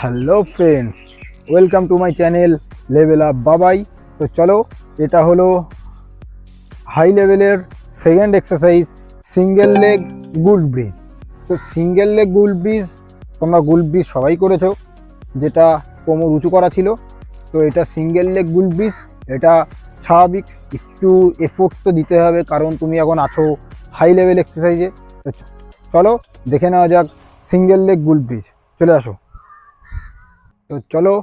Hello friends, welcome to my channel level up বাবাই। তো চলো, এটা হলো হাই লেভেলের সেকেন্ড এক্সারসাইজ, সিঙ্গেল লেগ গুল ব্রিজ। তো সিঙ্গেল লেগ গুল ব্রিজ তোমরা গুল ব্রিজ সবাই করেছো, যেটা কোমর উঁচু করা ছিল। তো এটা সিঙ্গেল লেগ গুল ব্রিজ, এটা স্বাভাবিক, একটু এফোর্ট তো দিতে হবে, কারণ তুমি এখন আছো হাই লেভেল এক্সারসাইজে। তো চলো দেখে নেওয়া যাক সিঙ্গেল লেগ গুল ব্রিজ। চলে আসো। তো চলো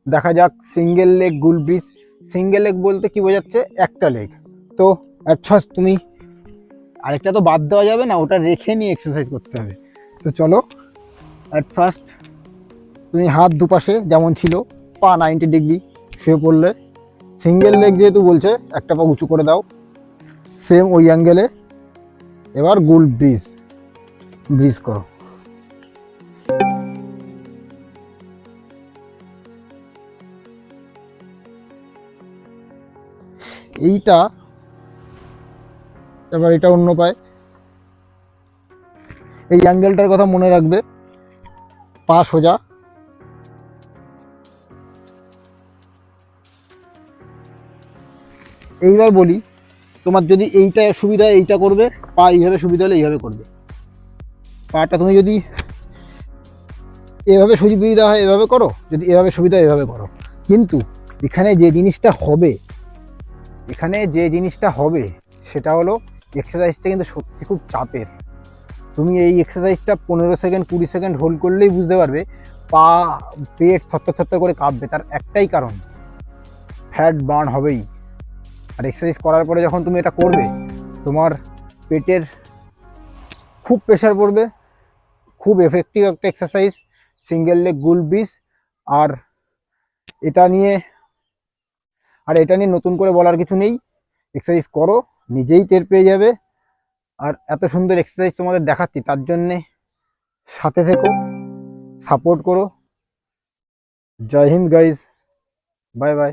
দেখা যাক সিঙ্গেল লেগ গুল ব্রিজ। সিঙ্গেল লেগ বলতে কি বোঝাচ্ছে? একটা লেগ। তো অ্যাট ফার্স্ট তুমি আরেকটা তো বাদ দেওয়া যাবে না, ওটা রেখে নিয়ে এক্সারসাইজ করতে হবে। তো চলো, অ্যাট ফার্স্ট তুমি হাত দুপাশে যেমন ছিল, পা 90 ডিগ্রি শুয়ে পড়লে। সিঙ্গেল লেগ যেহেতু বলছে, একটা পা উঁচু করে দাও, সেম ওই অ্যাঙ্গেলে। এবার গুল ব্রিজ ব্রিজ করো। এইটা এবার এটা অন্য পায়। এই অ্যাঙ্গেলটার কথা মনে রাখবে, পা সোজা। এইবার বলি, তোমার যদি এইটা সুবিধা হয় এইটা করবে, পা এইভাবে সুবিধা হলে এইভাবে করবে। পাটা তুমি যদি এভাবে সুবিধা হয় এভাবে করো, যদি এভাবে সুবিধা হয় এভাবে করো। কিন্তু এখানে যে জিনিসটা হবে সেটা হলো, এক্সারসাইজটা কিন্তু সত্যি খুব চাপের। তুমি এই এক্সারসাইজটা 15 সেকেন্ড 20 সেকেন্ড হোল্ড করলেই বুঝতে পারবে পা, পেট থরথর করে কাঁপবে। তার একটাই কারণ, ফ্যাট বার্ন হবেই। আর এক্সারসাইজ করার পরে যখন তুমি এটা করবে, তোমার পেটের খুব প্রেশার পড়বে। খুব এফেক্টিভ একটা এক্সারসাইজ সিঙ্গেল লেগ গুল ব্রিজ। আর এটা নিয়ে নতুন করে বলার কিছু নেই। এক্সারসাইজ করো, নিজেই টের পেয়ে যাবে। আর এত সুন্দর এক্সারসাইজ তোমাদের দেখাচ্ছি, তার জন্যে সাথে থেকো, সাপোর্ট করো। জয় হিন্দ গাইজ, বাই বাই।